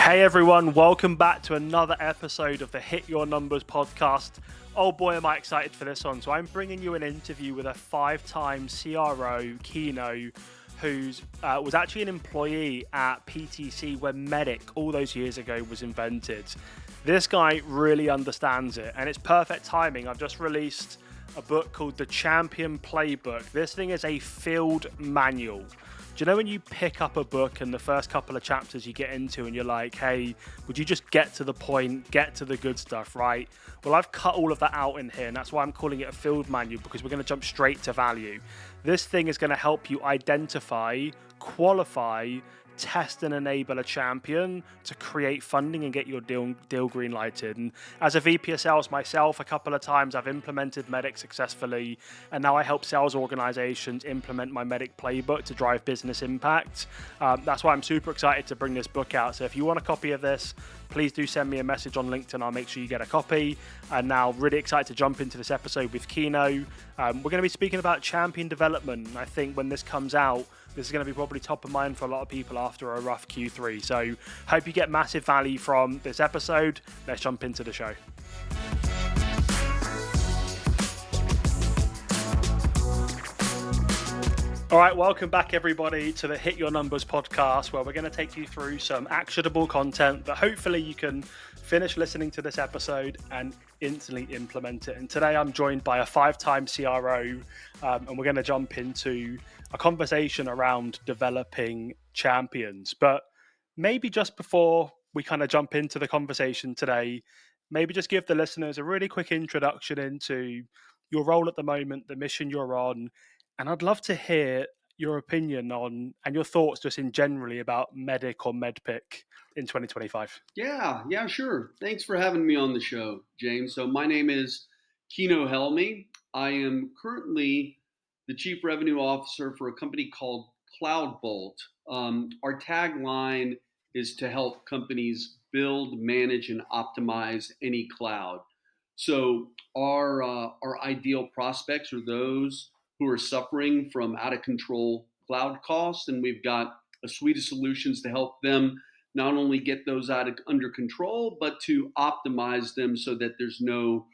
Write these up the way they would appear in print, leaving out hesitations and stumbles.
Hey everyone, welcome back to another episode of the Hit Your Numbers podcast. Oh boy, am I excited for this one. So I'm bringing you an interview with a 5-time CRO, Keno, who was actually an employee at PTC when Medic all those years ago was invented. This guy really understands it, and it's perfect timing. I've just released a book called The Champion Playbook. This thing is a field manual. Do you know when you pick up a book and the first couple of chapters you get into and you're like, hey, would you just get to the point, get to the good stuff, right? Well, I've cut all of that out in here, and that's why I'm calling it a field manual, because we're going to jump straight to value. This thing is going to help you identify, qualify, test and enable a champion to create funding and get your deal green lighted. And as a VP of sales myself, a couple of times I've implemented Medic successfully, and now I help sales organizations implement my Medic playbook to drive business impact. That's why I'm super excited to bring this book out. So if you want a copy of this, please do send me a message on LinkedIn. I'll make sure you get a copy. And now really excited to jump into this episode with Keno. We're going to be speaking about champion development. I think when this comes out, this is going to be probably top of mind for a lot of people after a rough Q3. So hope you get massive value from this episode. Let's jump into the show. All right, welcome back everybody to the Hit Your Numbers podcast, where we're going to take you through some actionable content that hopefully you can finish listening to this episode and instantly implement it. And today I'm joined by a 5-time CRO, and we're going to jump into a conversation around developing champions. But maybe just before we kind of jump into the conversation today, maybe just give the listeners a really quick introduction into your role at the moment, the mission you're on. And I'd love to hear your opinion on and your thoughts just in generally about Medic or MedPick in 2025. Yeah, sure. Thanks for having me on the show, James. So my name is Keno Helmi. I am currently the Chief Revenue Officer for a company called Cloudbolt. Our tagline is to help companies build, manage, and optimize any cloud. So our ideal prospects are those who are suffering from out of control cloud costs, and we've got a suite of solutions to help them not only get those under control, but to optimize them so that there's no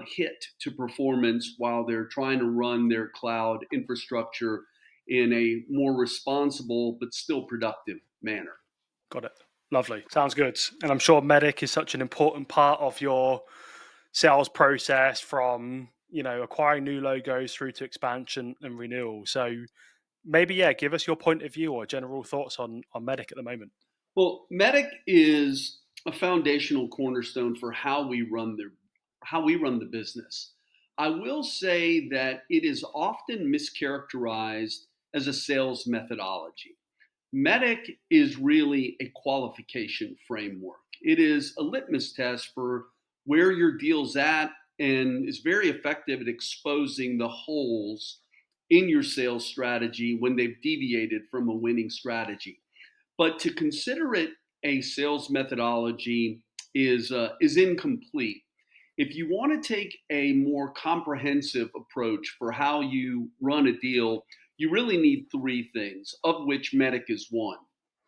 hit to performance while they're trying to run their cloud infrastructure in a more responsible but still productive manner. Got it. Lovely. Sounds good. And I'm sure Medic is such an important part of your sales process, from acquiring new logos through to expansion and renewal. So maybe, give us your point of view or general thoughts on Medic at the moment. Well, Medic is a foundational cornerstone for how we run the business. I will say that it is often mischaracterized as a sales methodology. Medic is really a qualification framework. It is a litmus test for where your deal's at, and is very effective at exposing the holes in your sales strategy when they've deviated from a winning strategy. But to consider it a sales methodology is incomplete. If you want to take a more comprehensive approach for how you run a deal, you really need 3 things, of which Medic is one.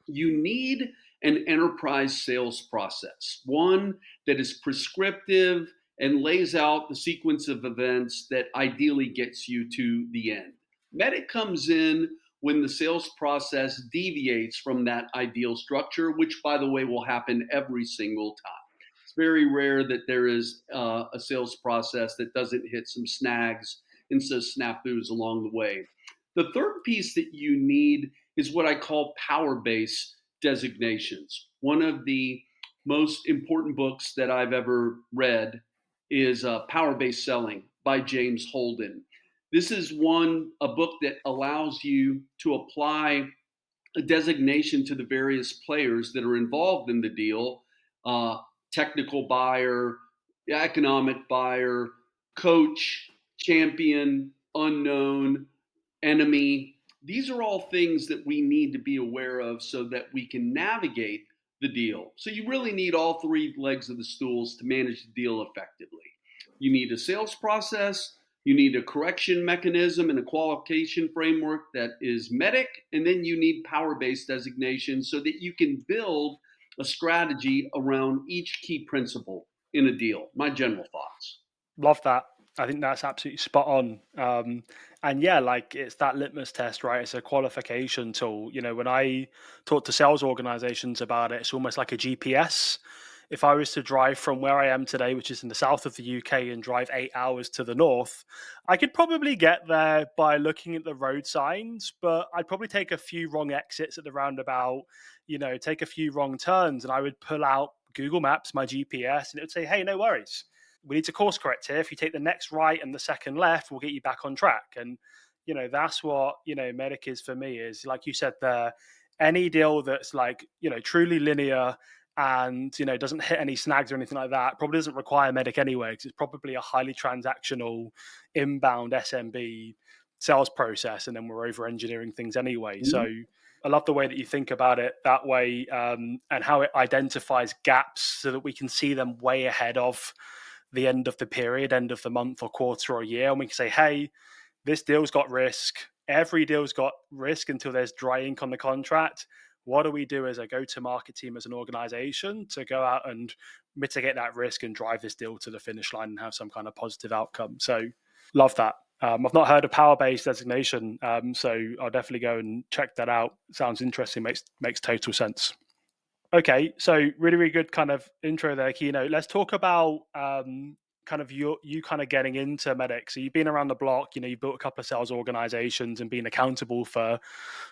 You need an enterprise sales process, one that is prescriptive and lays out the sequence of events that ideally gets you to the end. Medic comes in when the sales process deviates from that ideal structure, which, by the way, will happen every single time. It's very rare that there is a sales process that doesn't hit some snags and some snafus along the way. The third piece that you need is what I call power-based designations. One of the most important books that I've ever read is Power-Based Selling by James Holden. This is a book that allows you to apply a designation to the various players that are involved in the deal: technical buyer, economic buyer, coach, champion, unknown, enemy. These are all things that we need to be aware of so that we can navigate the deal. So you really need all 3 legs of the stools to manage the deal effectively. You need a sales process, you need a correction mechanism and a qualification framework that is Medic, and then you need power-based designation so that you can build a strategy around each key principle in a deal. My general thoughts. Love that. I think that's absolutely spot on. And yeah, like it's that litmus test, right? It's a qualification tool. When I talk to sales organizations about it, it's almost like a GPS. If I was to drive from where I am today, which is in the south of the UK, and drive 8 hours to the north, I could probably get there by looking at the road signs, but I'd probably take a few wrong exits at the roundabout, take a few wrong turns, and I would pull out Google Maps, my GPS, and it would say, hey, no worries, we need to course correct here. If you take the next right and the second left, we'll get you back on track. And that's what Medic is for me. Is like you said there, any deal that's like truly linear and doesn't hit any snags or anything like that probably doesn't require Medic anyway, because it's probably a highly transactional inbound SMB sales process, and then we're over engineering things anyway. So I love the way that you think about it that way, and how it identifies gaps so that we can see them way ahead of the end of the period, end of the month or quarter or year, and we can say, hey, this deal's got risk. Every deal's got risk until there's dry ink on the contract. What do we do as a go-to-market team, as an organization, to go out and mitigate that risk and drive this deal to the finish line and have some kind of positive outcome? So love that. I've not heard of power-based designation, so I'll definitely go and check that out. Sounds interesting. Makes total sense. Okay, so really, really good kind of intro there, Keno. Let's talk about kind of you kind of getting into Medic. So you've been around the block. You've built a couple of sales organizations and been accountable for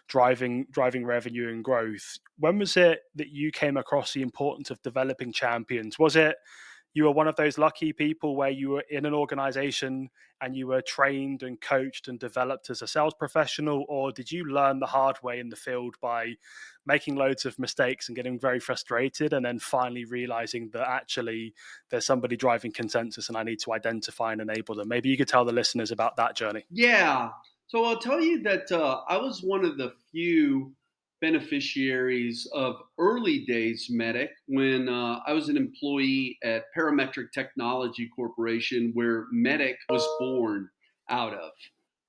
driving revenue and growth. When was it that you came across the importance of developing champions? Was it you were one of those lucky people where you were in an organization and you were trained and coached and developed as a sales professional, or did you learn the hard way in the field by making loads of mistakes and getting very frustrated, and then finally realizing that actually there's somebody driving consensus and I need to identify and enable them? Maybe you could tell the listeners about that journey. Yeah. So I'll tell you that I was one of the few beneficiaries of early days Medic when I was an employee at Parametric Technology Corporation, where Medic was born out of.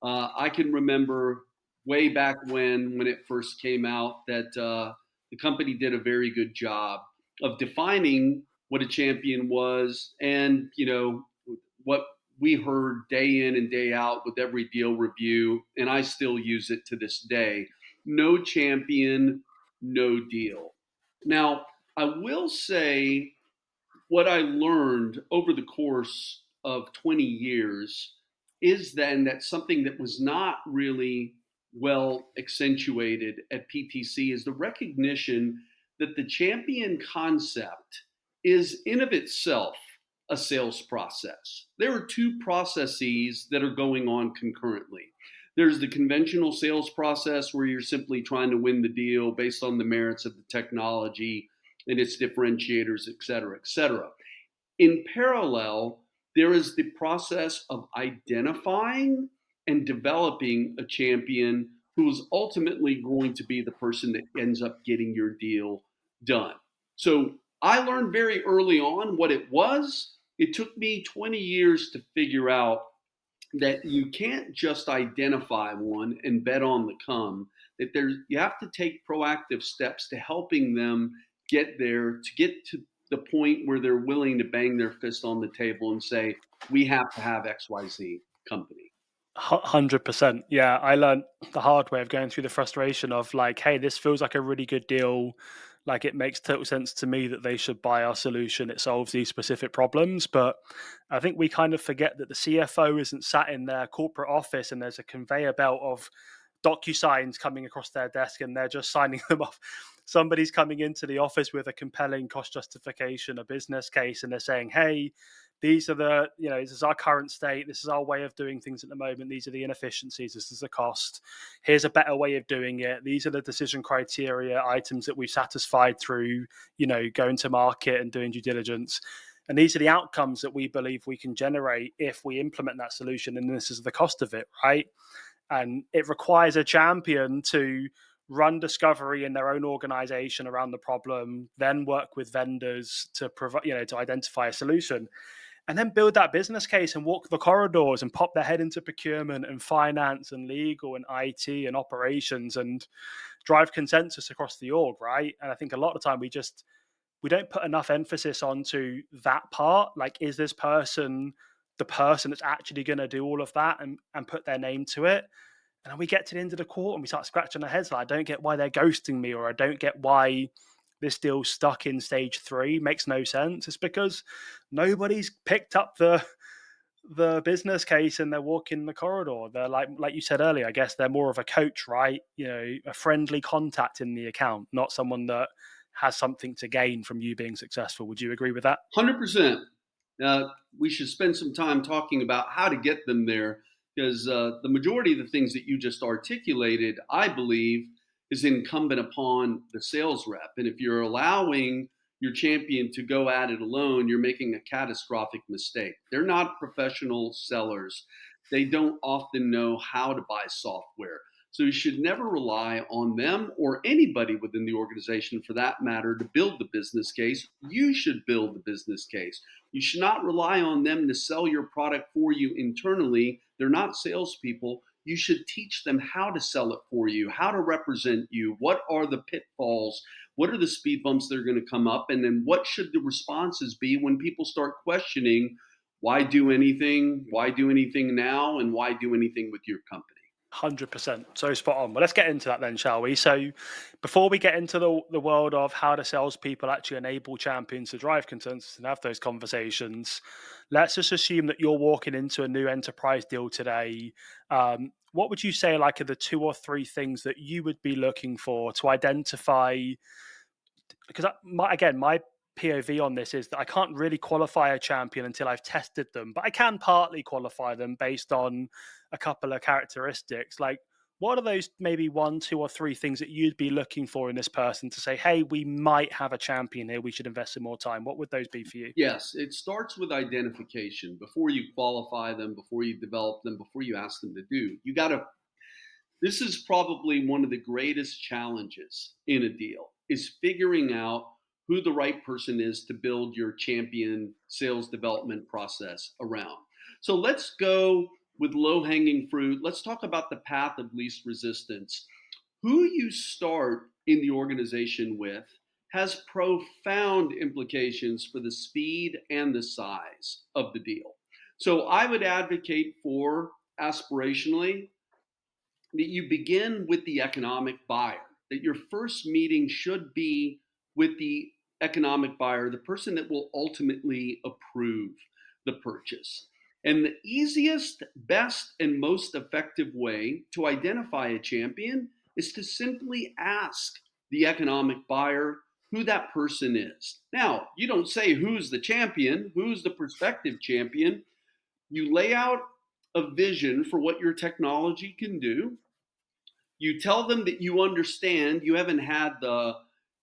I can remember way back when it first came out that the company did a very good job of defining what a champion was, and what we heard day in and day out with every deal review, and I still use it to this day: no champion, no deal. Now, I will say what I learned over the course of 20 years is then that something that was not really well accentuated at PTC is the recognition that the champion concept is in of itself a sales process. There are two processes that are going on concurrently. There's the conventional sales process where you're simply trying to win the deal based on the merits of the technology and its differentiators, et cetera, et cetera. In parallel, there is the process of identifying and developing a champion who is ultimately going to be the person that ends up getting your deal done. So I learned very early on what it was. It took me 20 years to figure out that you can't just identify one and bet on the come, that you have to take proactive steps to helping them get there, to get to the point where they're willing to bang their fist on the table and say, we have to have XYZ company. 100%. Yeah, I learned the hard way of going through the frustration of like, hey, this feels like a really good deal. Like, it makes total sense to me that they should buy our solution. It solves these specific problems. But I think we kind of forget that the CFO isn't sat in their corporate office and there's a conveyor belt of DocuSigns coming across their desk and they're just signing them off. Somebody's coming into the office with a compelling cost justification, a business case, and they're saying, hey, these are this is our current state. This is our way of doing things at the moment. These are the inefficiencies. This is the cost. Here's a better way of doing it. These are the decision criteria items that we've satisfied through, going to market and doing due diligence. And these are the outcomes that we believe we can generate if we implement that solution. And this is the cost of it, right? And it requires a champion to run discovery in their own organization around the problem, then work with vendors to provide, to identify a solution, and then build that business case and walk the corridors and pop their head into procurement and finance and legal and IT and operations and drive consensus across the org, right? And I think a lot of the time we just we don't put enough emphasis onto that part. Like, is this person the person that's actually going to do all of that and put their name to it? And then we get to the end of the quarter and we start scratching our heads like, I don't get why they're ghosting me, or I don't get why this deal's stuck in stage three. Makes no sense. It's because nobody's picked up the business case and they're walking the corridor. They're like you said earlier, I guess they're more of a coach, right? A friendly contact in the account, not someone that has something to gain from you being successful. Would you agree with that? 100%. We should spend some time talking about how to get them there, because the majority of the things that you just articulated, I believe, is incumbent upon the sales rep. And if you're allowing your champion to go at it alone, you're making a catastrophic mistake. They're not professional sellers. They don't often know how to buy software. So you should never rely on them or anybody within the organization for that matter to build the business case. You should build the business case. You should not rely on them to sell your product for you internally. They're not salespeople. You should teach them how to sell it for you, how to represent you, what are the pitfalls, what are the speed bumps that are going to come up, and then what should the responses be when people start questioning why do anything, now, and why do anything with your company. 100%. So spot on. Well, let's get into that then, shall we? So, before we get into the world of how do salespeople actually enable champions to drive consensus and have those conversations, let's just assume that you're walking into a new enterprise deal today. What would you say, like, are the two or three things that you would be looking for to identify? Because my POV on this is that I can't really qualify a champion until I've tested them, but I can partly qualify them based on a couple of characteristics. Like, what are those maybe one, two, or three things that you'd be looking for in this person to say, hey, we might have a champion here, we should invest in more time? What would those be for you? Yes, it starts with identification. Before you qualify them, before you develop them, before you ask them to do, you got to. This is probably one of the greatest challenges in a deal, is figuring out who the right person is to build your champion sales development process around. So let's go with low hanging fruit. Let's talk about the path of least resistance. Who you start in the organization with has profound implications for the speed and the size of the deal. So I would advocate for, aspirationally, that you begin with the economic buyer, that your first meeting should be with the economic buyer, the person that will ultimately approve the purchase. And the easiest, best, and most effective way to identify a champion is to simply ask the economic buyer who that person is. Now, you don't say who's the champion, who's the prospective champion. You lay out a vision for what your technology can do. You tell them that you understand you haven't had the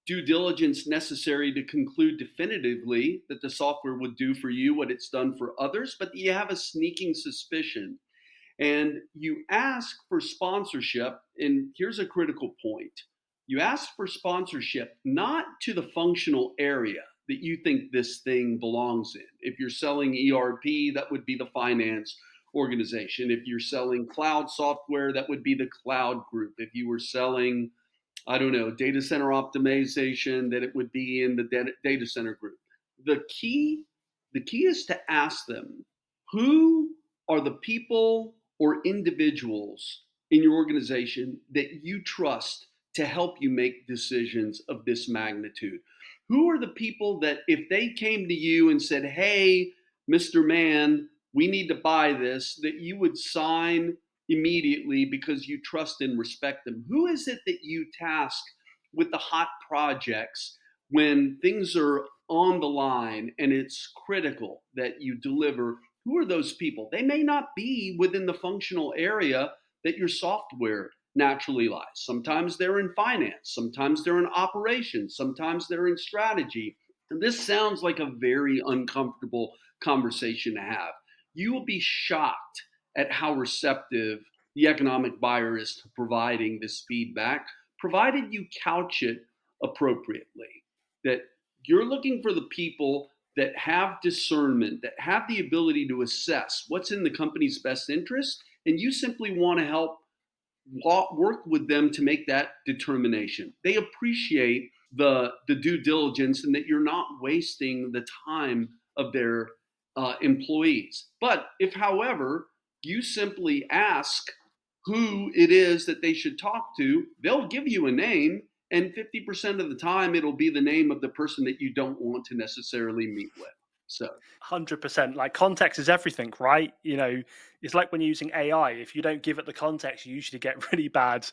due diligence necessary to conclude definitively that the software would do for you what it's done for others, but you have a sneaking suspicion. And you ask for sponsorship. And here's a critical point: you ask for sponsorship not to the functional area that you think this thing belongs in. If you're selling ERP, that would be the finance organization. If you're selling cloud software, that would be the cloud group. If you were selling, I don't know, data center optimization, that it would be in the data center group. The key, the key is to ask them, who are the people or individuals in your organization that you trust to help you make decisions of this magnitude? Who are the people that if they came to you and said, hey, Mr. Man, we need to buy this, that you would sign immediately because you trust and respect them? Who is it that you task with the hot projects when things are on the line and it's critical that you deliver? Who are those people? They may not be within the functional area that your software naturally lies. Sometimes they're in finance, sometimes they're in operations, sometimes they're in strategy. And this sounds like a very uncomfortable conversation to have. You will be shocked at how receptive the economic buyer is to providing this feedback, provided you couch it appropriately. That you're looking for the people that have discernment, that have the ability to assess what's in the company's best interest, and you simply want to help work with them to make that determination. They appreciate the due diligence and that you're not wasting the time of their employees. But if, however, you simply ask who it is that they should talk to, they'll give you a name, and 50% of the time it'll be the name of the person that you don't want to necessarily meet with. So, 100%. Like context is everything, right? It's like when you're using AI. If you don't give it the context, you usually get really bad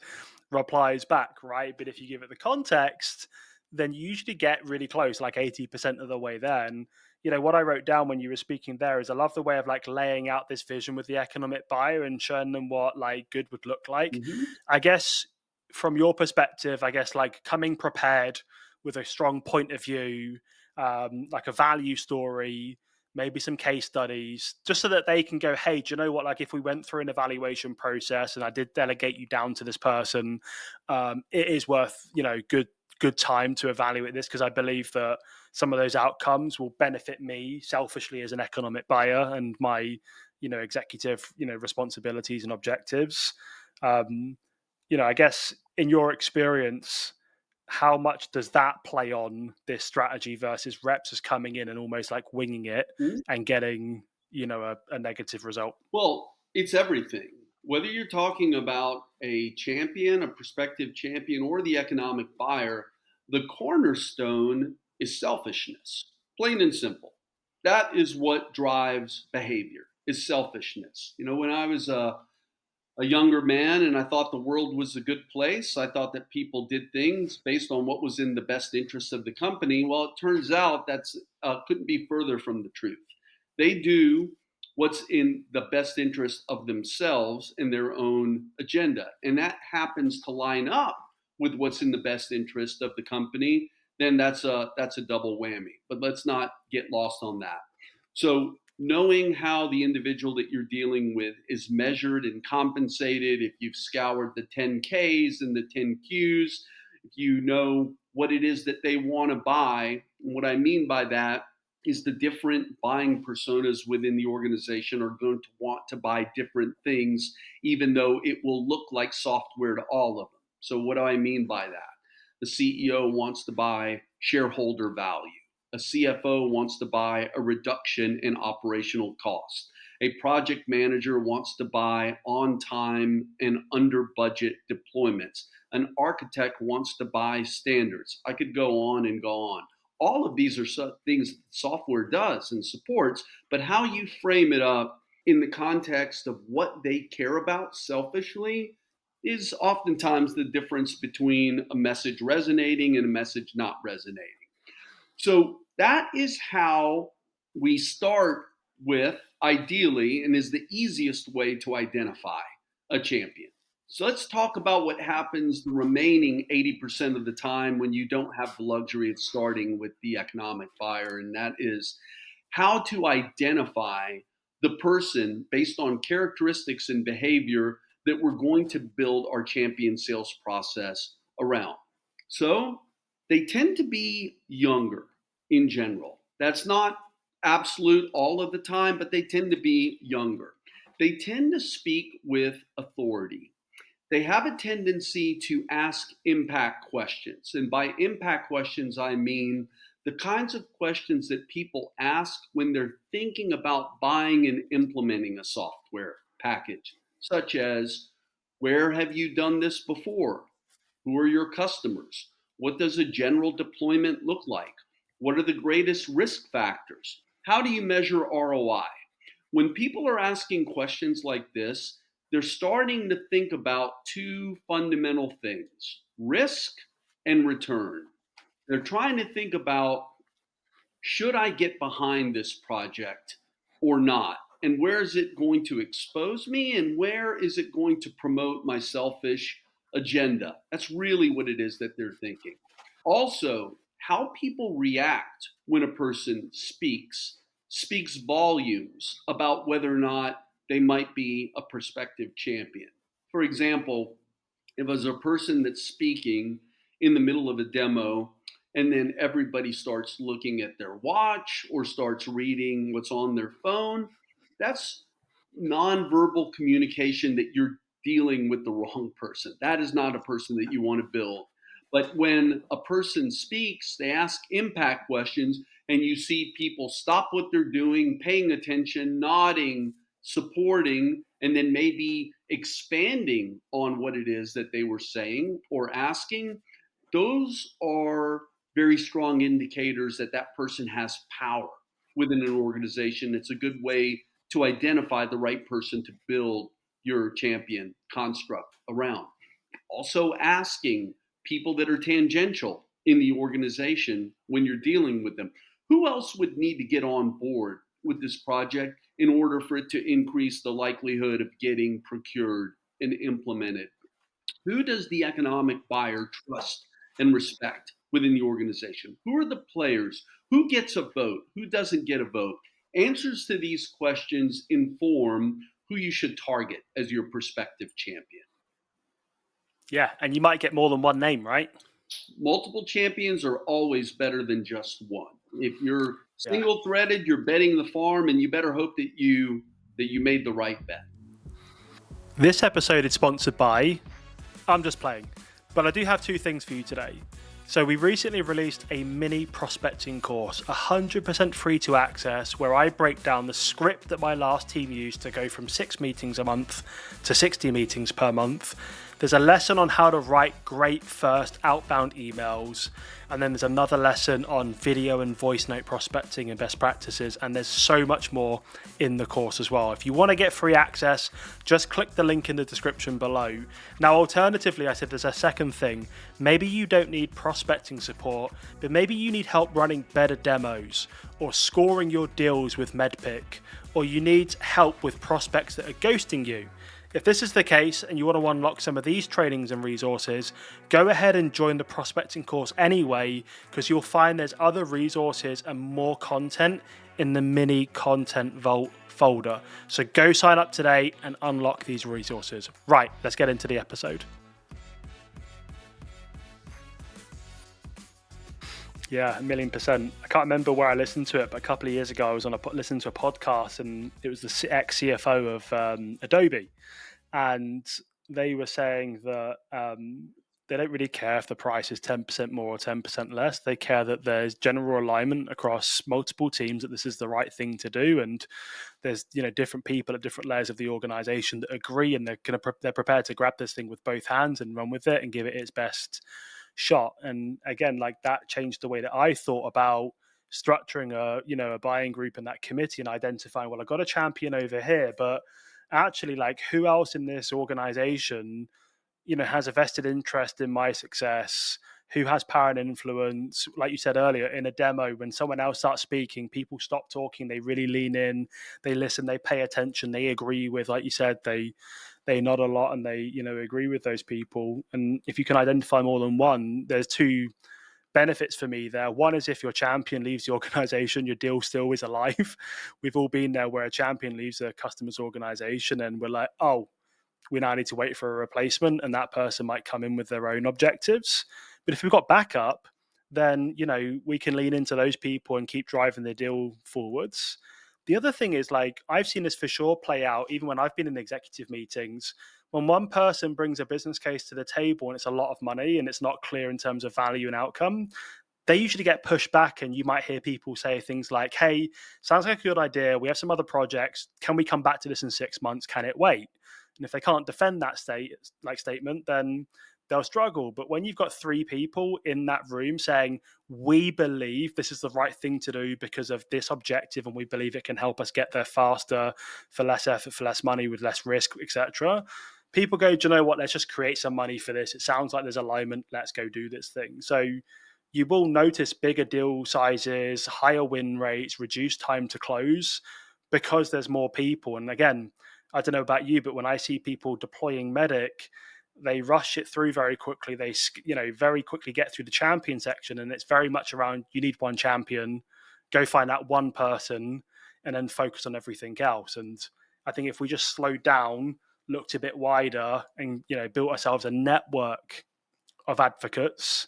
replies back, right? But if you give it the context, then you usually get really close, like 80% of the way there. And what I wrote down when you were speaking there is I love the way of like laying out this vision with the economic buyer and showing them what like good would look like. mhm. I guess from your perspective, I guess like coming prepared with a strong point of view, like a value story, maybe some case studies, just so that they can go, hey, do you know what? Like, if we went through an evaluation process and I did delegate you down to this person, it is worth, good time to evaluate this because I believe that some of those outcomes will benefit me selfishly as an economic buyer and my, executive, responsibilities and objectives. Um, I guess in your experience, how much does that play on this strategy versus reps as coming in and almost like winging it and getting a negative result? Well, it's everything. Whether you're talking about a champion, a prospective champion, or the economic buyer, the cornerstone is selfishness, plain and simple. That is what drives behavior, is selfishness. When I was a younger man and I thought the world was a good place. I thought that people did things based on what was in the best interest of the company. Well, it turns out that's couldn't be further from the truth. They do what's in the best interest of themselves and their own agenda, and that happens to line up with what's in the best interest of the company. Then that's a double whammy. But let's not get lost on that. So knowing how the individual that you're dealing with is measured and compensated, if you've scoured the 10Ks and the 10Qs, if you know what it is that they want to buy. And what I mean by that is the different buying personas within the organization are going to want to buy different things, even though it will look like software to all of them. So, what do I mean by that? The CEO wants to buy shareholder value. A CFO wants to buy a reduction in operational costs. A project manager wants to buy on time and under budget deployments. An architect wants to buy standards. I could go on and go on. All of these are things software does and supports, but how you frame it up in the context of what they care about selfishly is oftentimes the difference between a message resonating and a message not resonating. So that is how we start with, ideally, and is the easiest way to identify a champion. So let's talk about what happens the remaining 80% of the time when you don't have the luxury of starting with the economic buyer, and that is how to identify the person based on characteristics and behavior that we're going to build our champion sales process around. So they tend to be younger in general. That's not absolute all of the time, but they tend to be younger. They tend to speak with authority. They have a tendency to ask impact questions. And by impact questions, I mean the kinds of questions that people ask when they're thinking about buying and implementing a software package, such as, where have you done this before? Who are your customers? What does a general deployment look like? What are the greatest risk factors? How do you measure ROI? When people are asking questions like this, they're starting to think about two fundamental things: risk and return. They're trying to think about, should I get behind this project or not? And where is it going to expose me? And where is it going to promote my selfish agenda? That's really what it is that they're thinking. Also, how people react when a person speaks volumes about whether or not they might be a prospective champion. For example, if there's a person that's speaking in the middle of a demo and then everybody starts looking at their watch or starts reading what's on their phone, that's nonverbal communication that you're dealing with the wrong person. That is not a person that you want to build. But when a person speaks, they ask impact questions, and you see people stop what they're doing, paying attention, nodding, supporting, and then maybe expanding on what it is that they were saying or asking. Those are very strong indicators that that person has power within an organization. It's a good way to identify the right person to build your champion construct around. Also, asking people that are tangential in the organization when you're dealing with them, who else would need to get on board with this project in order for it to increase the likelihood of getting procured and implemented? Who does the economic buyer trust and respect within the organization? Who are the players? Who gets a vote? Who doesn't get a vote? Answers to these questions inform who you should target as your prospective champion. Yeah, and you might get more than one name, right? Multiple champions are always better than just one. If you're Yeah. single threaded, you're betting the farm, and you better hope that you made the right bet. This episode is sponsored by. I'm just playing, but I do have two things for you today. So we recently released a mini prospecting course, 100% free to access, where I break down the script that my last team used to go from 6 meetings a month to 60 meetings per month. There's a lesson on how to write great first outbound emails, and then there's another lesson on video and voice note prospecting and best practices, and there's so much more in the course as well. If you want to get free access, just click the link in the description below. Now, alternatively, I said there's a second thing. Maybe you don't need prospecting support, but maybe you need help running better demos or scoring your deals with MedPick, or you need help with prospects that are ghosting you. If this is the case and you want to unlock some of these trainings and resources, go ahead and join the prospecting course anyway, because you'll find there's other resources and more content in the mini content vault folder. So go sign up today and unlock these resources. Right, let's get into the episode. Yeah, 1,000,000%. I can't remember where I listened to it, but a couple of years ago I was listening to a podcast, and it was the ex CFO of Adobe, and they were saying that they don't really care if the price is 10% more or 10% less. They care that there's general alignment across multiple teams that this is the right thing to do, and there's different people at different layers of the organization that agree, and they're prepared to grab this thing with both hands and run with it and give it its best shot. And again, like, that changed the way that I thought about structuring a buying group and that committee, and identifying, well, I've got a champion over here, but actually, like, who else in this organization has a vested interest in my success, who has power and influence. Like you said earlier, in a demo, when someone else starts speaking, people stop talking, they really lean in, they listen, they pay attention, they agree with, like you said, they nod a lot, and they agree with those people. And if you can identify more than one, there's two benefits for me there. One is, if your champion leaves the organization, your deal still is alive. We've all been there where a champion leaves a customer's organization and we're like, oh, we now need to wait for a replacement, and that person might come in with their own objectives. But if we've got backup, then we can lean into those people and keep driving the deal forwards. The other thing is, like, I've seen this for sure play out even when I've been in executive meetings. When one person brings a business case to the table and it's a lot of money and it's not clear in terms of value and outcome, they usually get pushed back, and you might hear people say things like, hey, sounds like a good idea, we have some other projects, can we come back to this in 6 months, can it wait? And if they can't defend that statement, then they'll struggle. But when you've got three people in that room saying, we believe this is the right thing to do because of this objective, and we believe it can help us get there faster, for less effort, for less money, with less risk, etc., people go, do you know what, let's just create some money for this. It sounds like there's alignment, let's go do this thing. So you will notice bigger deal sizes, higher win rates, reduced time to close, because there's more people. And again, I don't know about you, but when I see people deploying Medic, they rush it through very quickly. They very quickly get through the champion section, and it's very much around, you need one champion, go find that one person, and then focus on everything else. And I think if we just slowed down, looked a bit wider, and built ourselves a network of advocates,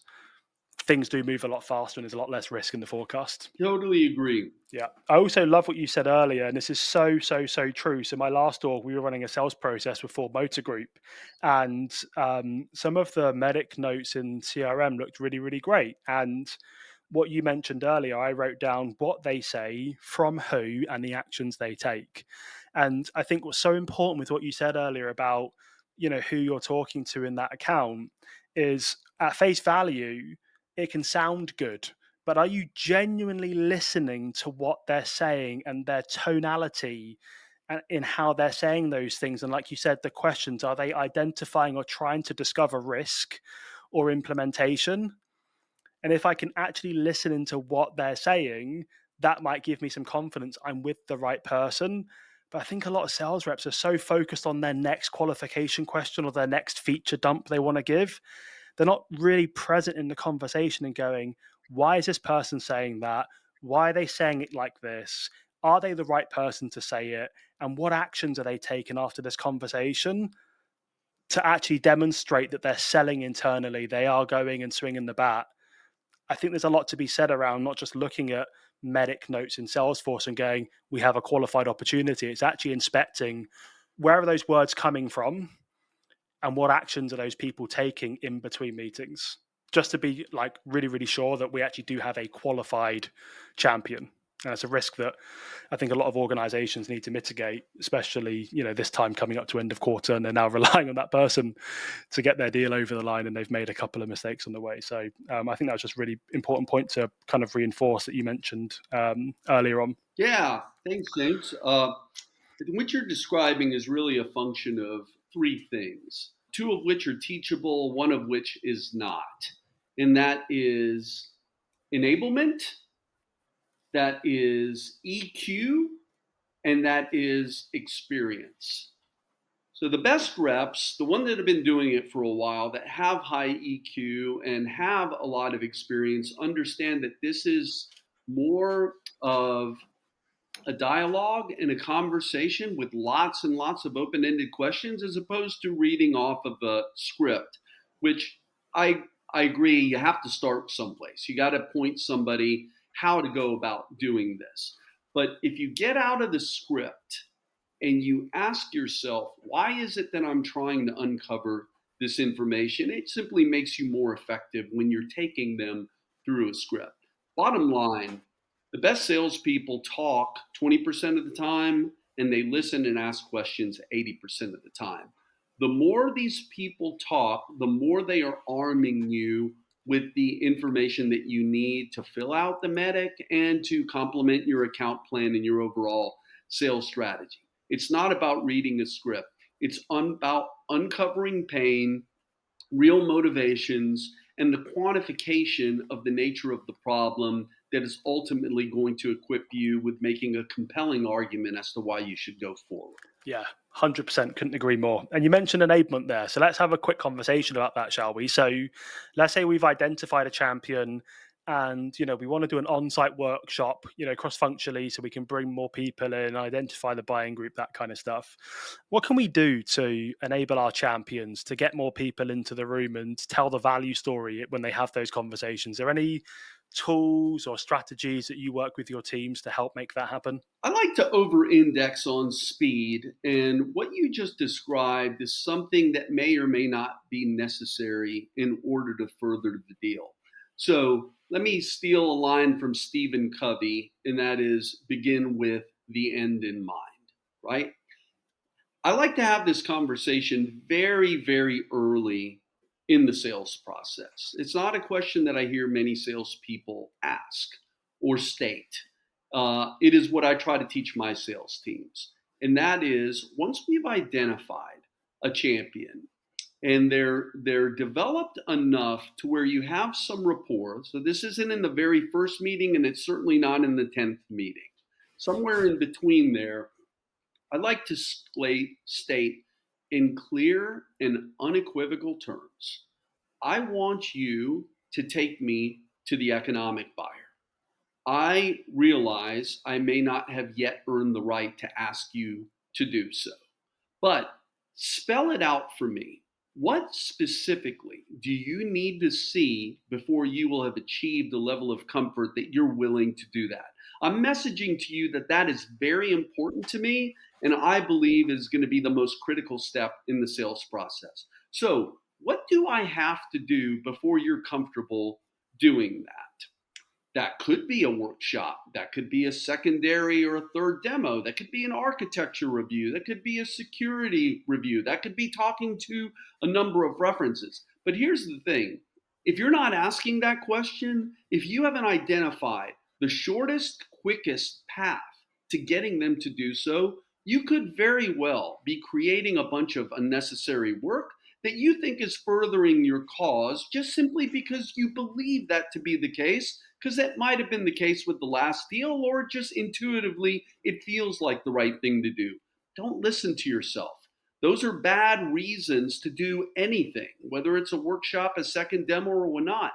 things do move a lot faster and there's a lot less risk in the forecast. Totally agree. Yeah. I also love what you said earlier, and this is so, so, so true. So my last org, we were running a sales process with Ford Motor Group, and some of the medic notes in CRM looked really, really great. And what you mentioned earlier, I wrote down what they say, from who, and the actions they take. And I think what's so important with what you said earlier about, who you're talking to in that account is, at face value, it can sound good, but are you genuinely listening to what they're saying and their tonality in how they're saying those things? And like you said, the questions, are they identifying or trying to discover risk or implementation? And if I can actually listen into what they're saying, that might give me some confidence I'm with the right person. But I think a lot of sales reps are so focused on their next qualification question or their next feature dump they want to give. They're not really present in the conversation and going, why is this person saying that? Why are they saying it like this? Are they the right person to say it? And what actions are they taking after this conversation to actually demonstrate that they're selling internally? They are going and swinging the bat. I think there's a lot to be said around not just looking at medic notes in Salesforce and going, we have a qualified opportunity. It's actually inspecting, where are those words coming from and what actions are those people taking in between meetings, just to be like really, really sure that we actually do have a qualified champion. And it's a risk that I think a lot of organizations need to mitigate, especially, this time coming up to end of quarter, and they're now relying on that person to get their deal over the line, and they've made a couple of mistakes on the way. So I think that was just a really important point to kind of reinforce that you mentioned earlier on. Yeah, thanks, James. What you're describing is really a function of three things, two of which are teachable, one of which is not. And that is enablement, that is EQ, and that is experience. So the best reps, the ones that have been doing it for a while, that have high EQ and have a lot of experience, understand that this is more of a dialogue and a conversation with lots and lots of open-ended questions, as opposed to reading off of a script, which I I agree, you have to start someplace. You got to point somebody how to go about doing this. But if you get out of the script and you ask yourself, why is it that I'm trying to uncover this information? It simply makes you more effective when you're taking them through a script. Bottom line, the best salespeople talk 20% of the time and they listen and ask questions 80% of the time. The more these people talk, the more they are arming you with the information that you need to fill out the medic and to complement your account plan and your overall sales strategy. It's not about reading a script. It's about uncovering pain, real motivations, and the quantification of the nature of the problem that is ultimately going to equip you with making a compelling argument as to why you should go forward. Yeah, 100%. Couldn't agree more. And you mentioned enablement there. So let's have a quick conversation about that, shall we? So let's say we've identified a champion and, we want to do an on-site workshop, cross-functionally, so we can bring more people in, identify the buying group, that kind of stuff. What can we do to enable our champions to get more people into the room and tell the value story when they have those conversations? Are there any tools or strategies that you work with your teams to help make that happen? I like to over index on speed, and what you just described is something that may or may not be necessary in order to further the deal. So let me steal a line from Stephen Covey, and that is begin with the end in mind, right? I like to have this conversation very, very early in the sales process. It's not a question that I hear many salespeople ask or state. It is what I try to teach my sales teams. And that is, once we've identified a champion and they're developed enough to where you have some rapport. So this isn't in the very first meeting and it's certainly not in the 10th meeting. Somewhere in between there, I like to state in clear and unequivocal terms, I want you to take me to the economic buyer. I realize I may not have yet earned the right to ask you to do so, but spell it out for me. What specifically do you need to see before you will have achieved a level of comfort that you're willing to do that? I'm messaging to you that that is very important to me, and I believe is going to be the most critical step in the sales process. So, what do I have to do before you're comfortable doing that? That could be a workshop. That could be a secondary or a third demo. That could be an architecture review. That could be a security review. That could be talking to a number of references. But here's the thing, if you're not asking that question, if you haven't identified the shortest, quickest path to getting them to do so, you could very well be creating a bunch of unnecessary work that you think is furthering your cause just simply because you believe that to be the case, because that might have been the case with the last deal, or just intuitively it feels like the right thing to do. Don't listen to yourself. Those are bad reasons to do anything, whether it's a workshop, a second demo, or not.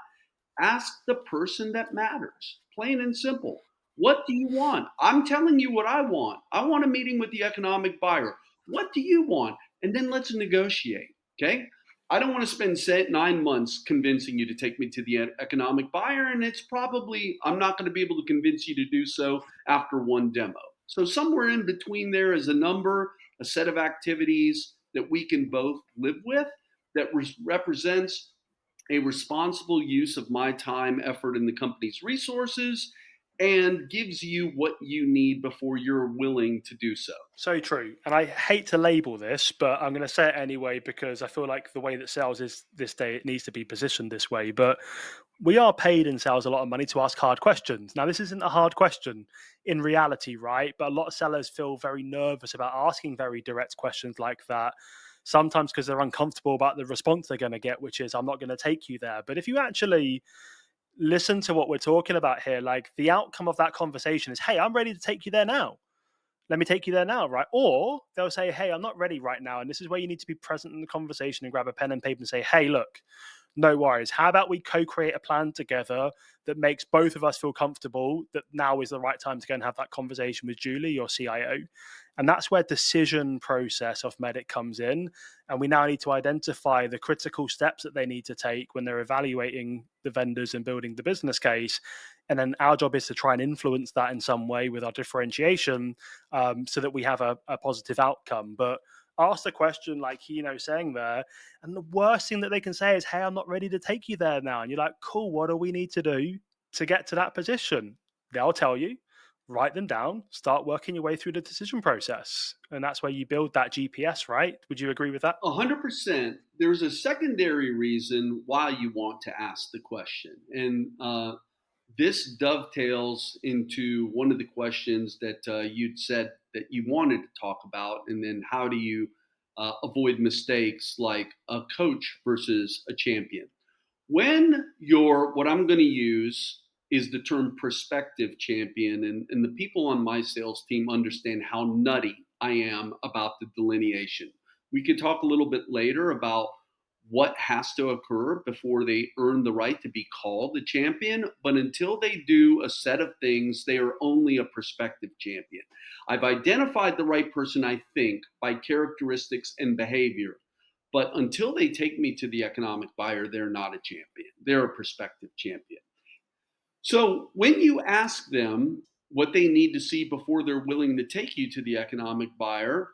Ask the person that matters, plain and simple. What do you want? I'm telling you what I want. I want a meeting with the economic buyer. What do you want? And then let's negotiate. Okay. I don't want to spend 9 months convincing you to take me to the economic buyer, and it's probably, I'm not going to be able to convince you to do so after one demo. So, somewhere in between there is a number, a set of activities that we can both live with that represents a responsible use of my time, effort, and the company's resources, and gives you what you need before you're willing to do so. So true. And I hate to label this, but I'm going to say it anyway because I feel like the way that sales is this day, it needs to be positioned this way. But we are paid in sales a lot of money to ask hard questions. Now, this isn't a hard question in reality, right? But a lot of sellers feel very nervous about asking very direct questions like that. Sometimes because they're uncomfortable about the response they're going to get, which is, I'm not going to take you there. But if you actually listen to what we're talking about here, like the outcome of that conversation is, hey, I'm ready to take you there now, let me take you there now, right? Or they'll say, hey, I'm not ready right now. And this is where you need to be present in the conversation and grab a pen and paper and say, hey, look, no worries. How about we co-create a plan together that makes both of us feel comfortable that now is the right time to go and have that conversation with Julie, your CIO. And that's where decision process of Medic comes in. And we now need to identify the critical steps that they need to take when they're evaluating the vendors and building the business case. And then our job is to try and influence that in some way with our differentiation, so that we have a positive outcome. But ask the question like Keno's saying there, and the worst thing that they can say is, hey, I'm not ready to take you there now. And you're like, cool, what do we need to do to get to that position? They'll tell you, write them down, start working your way through the decision process. And that's where you build that GPS, right? Would you agree with that? 100%. There's a secondary reason why you want to ask the question. And this dovetails into one of the questions that you'd said that you wanted to talk about. And then how do you avoid mistakes like a coach versus a champion? When you're, what I'm going to use is the term prospective champion, and the people on my sales team understand how nutty I am about the delineation. We could talk a little bit later about what has to occur before they earn the right to be called a champion, but until they do a set of things, they are only a prospective champion. I've identified the right person, I think, by characteristics and behavior. But until they take me to the economic buyer, they're not a champion. They're a prospective champion. So when you ask them what they need to see before they're willing to take you to the economic buyer,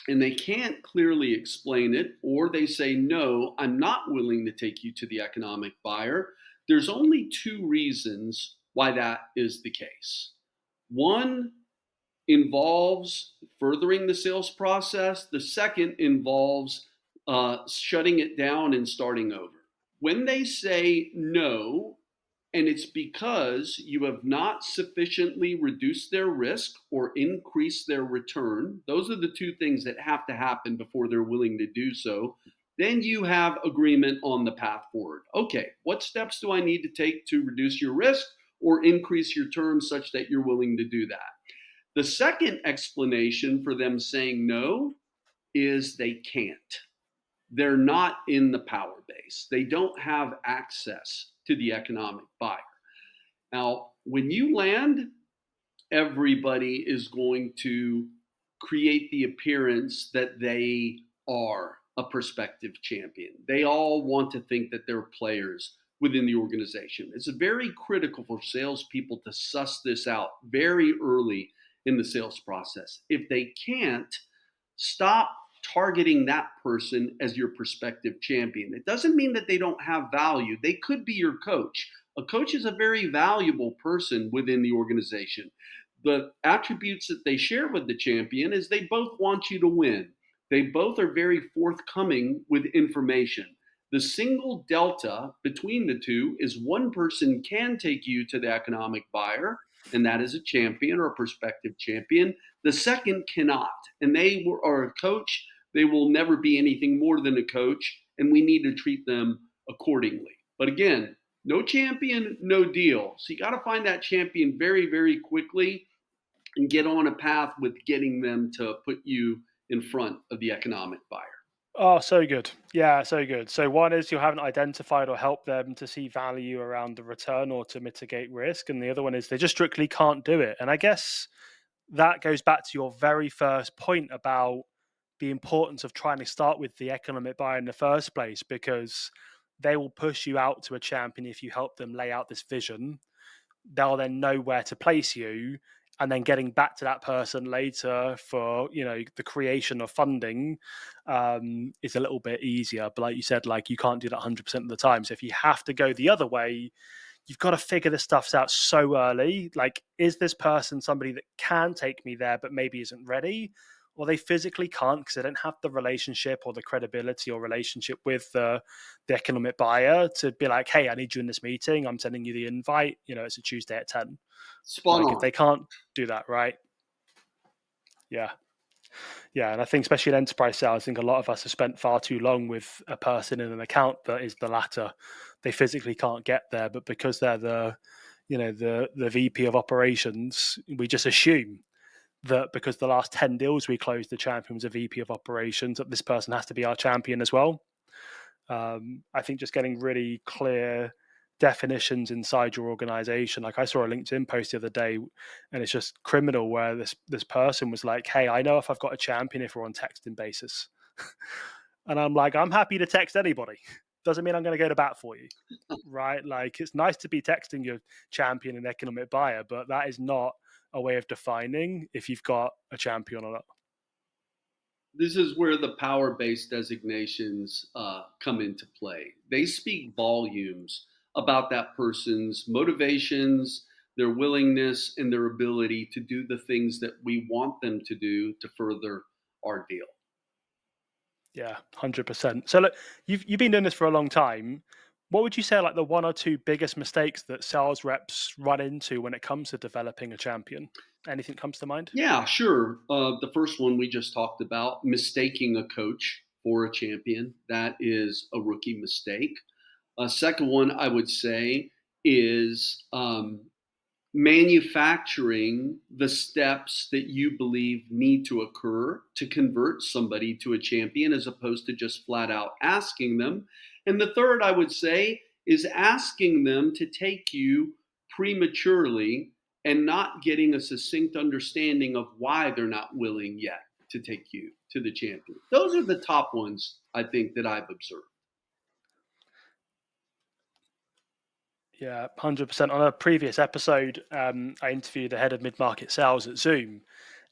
and they can't clearly explain it, or they say, no, I'm not willing to take you to the economic buyer, there's only two reasons why that is the case. One involves furthering the sales process. The second involves shutting it down and starting over. When they say no, and it's because you have not sufficiently reduced their risk or increased their return, those are the two things that have to happen before they're willing to do so. Then you have agreement on the path forward. Okay, what steps do I need to take to reduce your risk or increase your terms such that you're willing to do that? The second explanation for them saying no is they can't. They're not in the power base. They don't have access to the economic buyer. Now, when you land, everybody is going to create the appearance that they are a prospective champion. They all want to think that they're players within the organization. It's very critical for salespeople to suss this out very early in the sales process. If they can't, stop targeting that person as your prospective champion. It doesn't mean that they don't have value. They could be your coach. A coach is a very valuable person within the organization. The attributes that they share with the champion is they both want you to win. They both are very forthcoming with information. The single delta between the two is one person can take you to the economic buyer, and that is a champion or a prospective champion. The second cannot, and they are a coach. They will never be anything more than a coach, and we need to treat them accordingly. But again, no champion, no deal. So you got to find that champion very, very quickly and get on a path with getting them to put you in front of the economic buyer. Oh, so good. Yeah, so good. So one is you haven't identified or helped them to see value around the return or to mitigate risk, and the other one is they just strictly can't do it. And I guess that goes back to your very first point about the importance of trying to start with the economic buyer in the first place, because they will push you out to a champion if you help them lay out this vision. They'll then know where to place you, and then getting back to that person later for the creation of funding is a little bit easier. But like you said, like you can't do that 100% of the time. So if you have to go the other way, you've got to figure this stuff out so early. Like, is this person somebody that can take me there but maybe isn't ready, or they physically can't because they don't have the relationship or the credibility or relationship with the economic buyer to be like, hey, I need you in this meeting, I'm sending you the invite, it's a Tuesday at 10. Spot Like, if on. they can't do that, right? Yeah. Yeah, and I think especially in enterprise sales, I think a lot of us have spent far too long with a person in an account that is the latter. They physically can't get there, but because they're the VP of operations, we just assume that because the last 10 deals we closed, the champion was a VP of operations, that this person has to be our champion as well. I think just getting really clear definitions inside your organization. Like, I saw a LinkedIn post the other day, and it's just criminal, where this person was like, hey, I know if I've got a champion if we're on texting basis. And I'm like, I'm happy to text anybody. Doesn't mean I'm going to go to bat for you, right? Like, it's nice to be texting your champion and economic buyer, but that is not a way of defining if you've got a champion or not. This is where the power-based designations come into play. They speak volumes about that person's motivations, their willingness, and their ability to do the things that we want them to do to further our deal. Yeah, 100%. So look, you've been doing this for a long time. What would you say are like the one or two biggest mistakes that sales reps run into when it comes to developing a champion? Anything comes to mind? Yeah, sure. The first one we just talked about, mistaking a coach for a champion. That is a rookie mistake. A second one I would say is manufacturing the steps that you believe need to occur to convert somebody to a champion as opposed to just flat out asking them. And the third, I would say, is asking them to take you prematurely and not getting a succinct understanding of why they're not willing yet to take you to the champion. Those are the top ones I think that I've observed. Yeah, 100%. On a previous episode, I interviewed the head of mid-market sales at Zoom,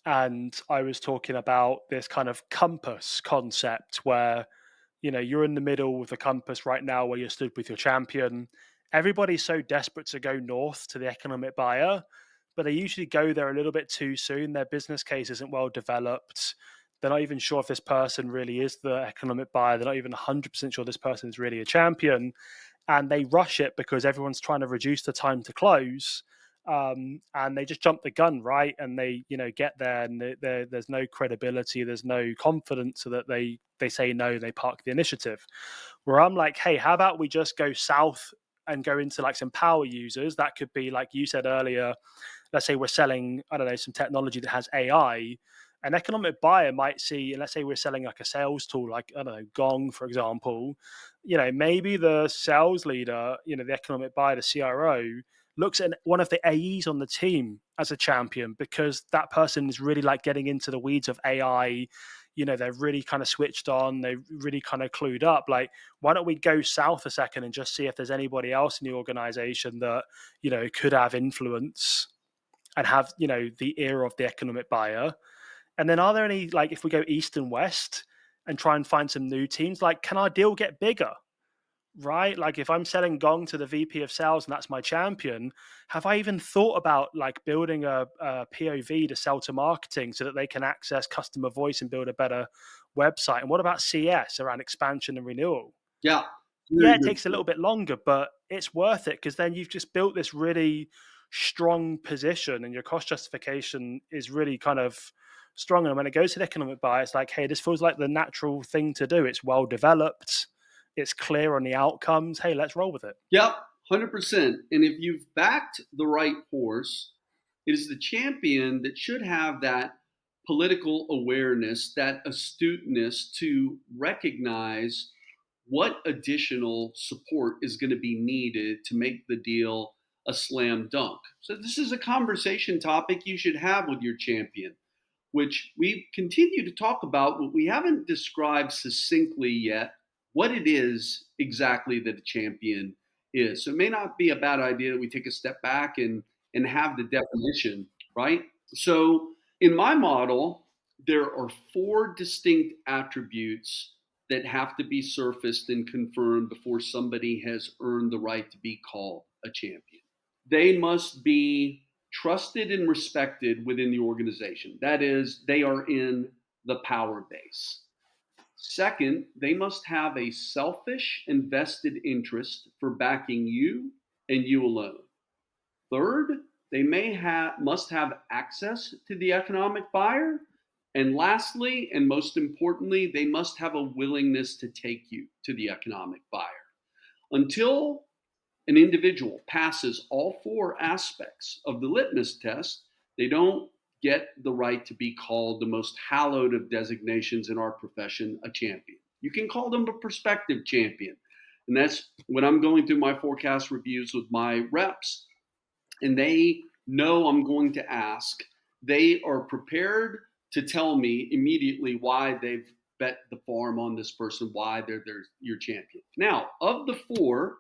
and I was talking about this kind of compass concept where you're in the middle with the compass right now where you're stood with your champion. Everybody's so desperate to go north to the economic buyer, but they usually go there a little bit too soon. Their business case isn't well developed. They're not even sure if this person really is the economic buyer. They're not even 100% sure this person is really a champion. And they rush it because everyone's trying to reduce the time to close. And they just jump the gun, right? And they, get there, and there's no credibility, there's no confidence, so that they say no, they park the initiative. Where I'm like, hey, how about we just go south and go into like some power users? That could be, like you said earlier, let's say we're selling, I don't know, some technology that has AI. An economic buyer might see, and let's say we're selling like a sales tool, like, I don't know, Gong, for example. Maybe the sales leader, the economic buyer, the CRO, looks at one of the AEs on the team as a champion because that person is really like getting into the weeds of AI, they're really kind of switched on, they really kind of clued up. Like, why don't we go south a second and just see if there's anybody else in the organization that, could have influence and have, the ear of the economic buyer? And then are there any, like, if we go east and west and try and find some new teams, like, can our deal get bigger? Right? Like, if I'm selling Gong to the VP of sales and that's my champion, have I even thought about like building a POV to sell to marketing so that they can access customer voice and build a better website? And what about CS around expansion and renewal? Yeah, Yeah, very it good takes a little point. bit longer, but it's worth it because then you've just built this really strong position and your cost justification is really kind of strong. And when it goes to the economic buyer, it's like, hey, this feels like the natural thing to do. It's well developed, it's clear on the outcomes. Hey, let's roll with it. Yep, 100%. And if you've backed the right horse, it is the champion that should have that political awareness, that astuteness to recognize what additional support is going to be needed to make the deal a slam dunk. So, this is a conversation topic you should have with your champion, which we continue to talk about, but we haven't described succinctly yet what it is exactly that a champion is. So it may not be a bad idea that we take a step back and have the definition, right? So in my model, there are four distinct attributes that have to be surfaced and confirmed before somebody has earned the right to be called a champion. They must be trusted and respected within the organization. That is, they are in the power base. Second, they must have a selfish and vested interest for backing you and you alone. Third, they must have access to the economic buyer. And lastly, and most importantly, they must have a willingness to take you to the economic buyer. Until an individual passes all four aspects of the litmus test, they don't get the right to be called the most hallowed of designations in our profession, a champion. You can call them a prospective champion. And that's when I'm going through my forecast reviews with my reps and they know I'm going to ask, they are prepared to tell me immediately why they've bet the farm on this person, why they're your champion. Now, of the four,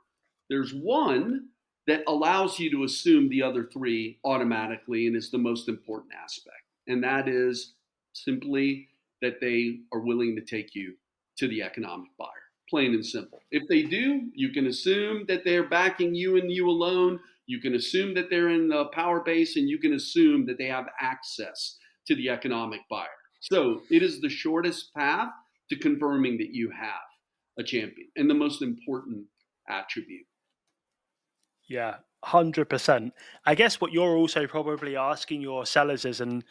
there's one that allows you to assume the other three automatically and is the most important aspect. And that is simply that they are willing to take you to the economic buyer. Plain and simple. If they do, you can assume that they're backing you and you alone. You can assume that they're in the power base, and you can assume that they have access to the economic buyer. So it is the shortest path to confirming that you have a champion and the most important attribute. Yeah, 100%. I guess what you're also probably asking your sellers is, and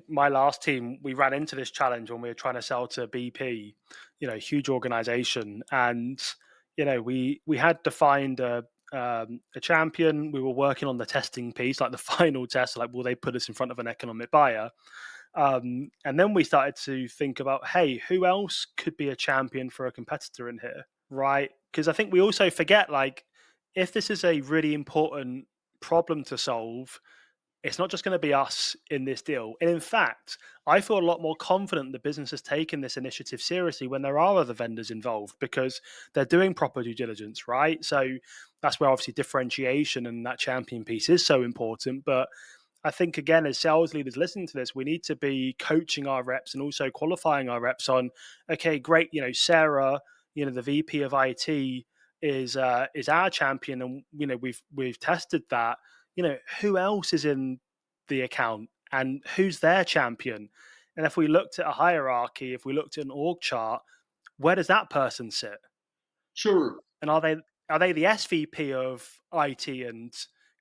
my last team, we ran into this challenge when we were trying to sell to BP, huge organization, and we had defined a champion. We were working on the testing piece, like the final test, like will they put us in front of an economic buyer? And then we started to think about, hey, who else could be a champion for a competitor in here, right? Because I think we also forget, like, if this is a really important problem to solve, it's not just going to be us in this deal. And in fact, I feel a lot more confident the business has taken this initiative seriously when there are other vendors involved because they're doing proper due diligence, right? So that's where obviously differentiation and that champion piece is so important. But I think, again, as sales leaders listening to this, we need to be coaching our reps and also qualifying our reps on, okay, great, Sarah, the VP of IT is our champion, and we've tested that. Who else is in the account and who's their champion? And if we looked at a hierarchy, if we looked at an org chart, where does that person sit? Sure. And are they the SVP of IT and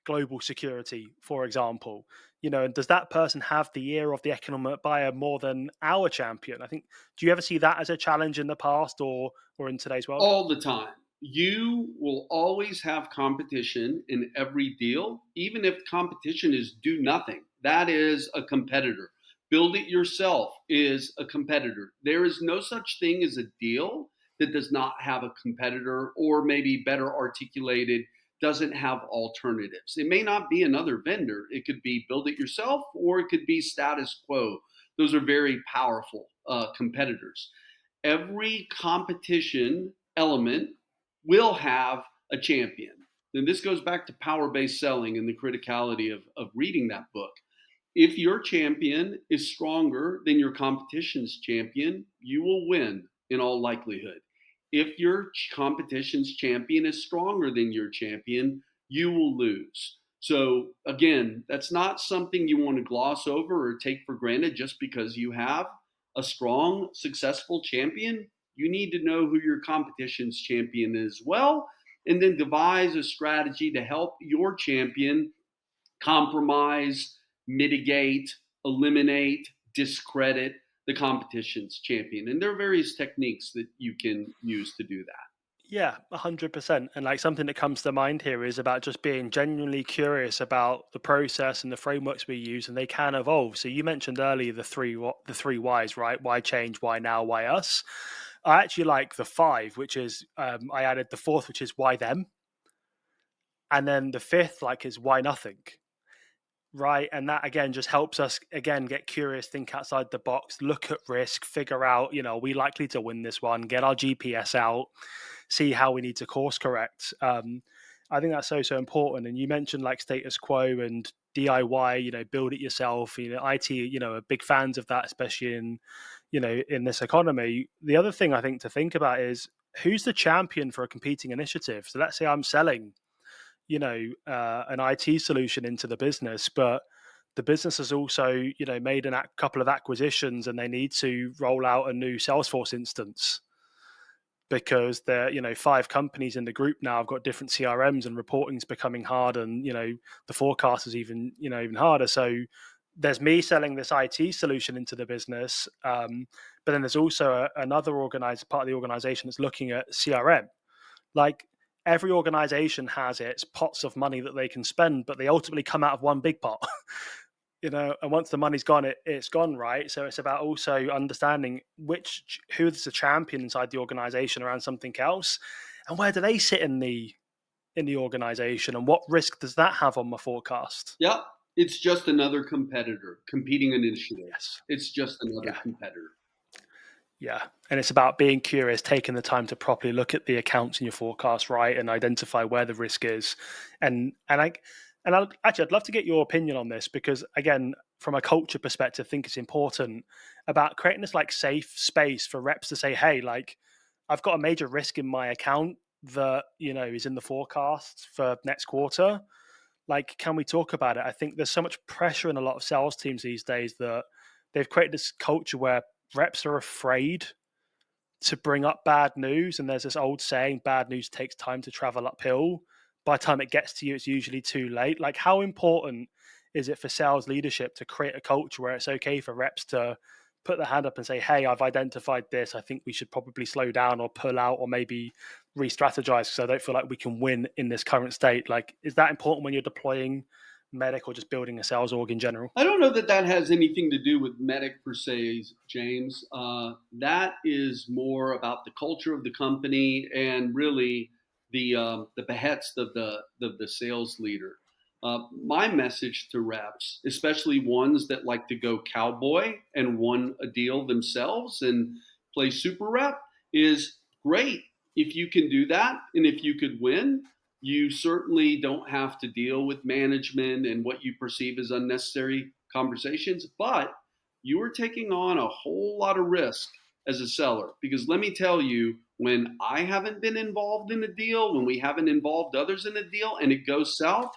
global security, for example? And does that person have the ear of the economic buyer more than our champion? I think. Do you ever see that as a challenge in the past or in today's world? All the time. You will always have competition in every deal, even if competition is do nothing. That is a competitor. Build it yourself is a competitor. There is no such thing as a deal that does not have a competitor, or maybe better articulated, doesn't have alternatives. It may not be another vendor. It could be build it yourself, or it could be status quo. Those are very powerful competitors. Every competition element will have a champion. And this goes back to power-based selling and the criticality of reading that book. If your champion is stronger than your competition's champion, you will win in all likelihood. If your competition's champion is stronger than your champion, you will lose. So, again, that's not something you want to gloss over or take for granted just because you have a strong, successful champion. You need to know who your competition's champion is well, and then devise a strategy to help your champion compromise, mitigate, eliminate, discredit the competition's champion. And there are various techniques that you can use to do that. Yeah, 100%. And like something that comes to mind here is about just being genuinely curious about the process and the frameworks we use, and they can evolve. So you mentioned earlier the three whys, right? Why change? Why now? Why us? I actually like the five, which is I added the fourth, which is why them, and then the fifth, like, is why nothing. Right. And that again just helps us again get curious, think outside the box, look at risk, figure out, are we likely to win this one, get our GPS out, see how we need to course correct. I think that's so important. And you mentioned like status quo and DIY, build it yourself. IT, are big fans of that, especially in this economy. The other thing I think to think about is who's the champion for a competing initiative. So let's say I'm selling an IT solution into the business, but the business has also, made a couple of acquisitions and they need to roll out a new Salesforce instance because they're, five companies in the group now have got different CRMs and reporting's becoming hard and, the forecast is even harder. So there's me selling this IT solution into the business. But then there's also another organized part of the organization that's looking at CRM. Like every organization has its pots of money that they can spend, but they ultimately come out of one big pot. And once the money's gone, it's gone, right? So it's about also understanding who is the champion inside the organization around something else, and where do they sit in the organization, and what risk does that have on my forecast? Yep. It's just another competitor competing initiative. Yes. It's just another Yeah. competitor. Yeah, and it's about being curious, taking the time to properly look at the accounts in your forecast, right, and identify where the risk is. I'd love to get your opinion on this because, again, from a culture perspective, I think it's important about creating this like safe space for reps to say, "Hey, like, I've got a major risk in my account that is in the forecast for next quarter. Like, can we talk about it?" I think there's so much pressure in a lot of sales teams these days that they've created this culture where reps are afraid to bring up bad news. And there's this old saying, bad news takes time to travel uphill. By the time it gets to you, it's usually too late. Like, how important is it for sales leadership to create a culture where it's okay for reps to put their hand up and say, "Hey, I've identified this. I think we should probably slow down or pull out or maybe re-strategize because I don't feel like we can win in this current state." Like, is that important when you're deploying medic or just building a sales org in general? I don't know that that has anything to do with medic per se, James. That is more about the culture of the company and really the behest of the sales leader. My message to reps, especially ones that like to go cowboy and won a deal themselves and play super rep, is great if you can do that and if you could win. You certainly don't have to deal with management and what you perceive as unnecessary conversations, but you are taking on a whole lot of risk as a seller. Because let me tell you, when I haven't been involved in a deal, when we haven't involved others in a deal, and it goes south,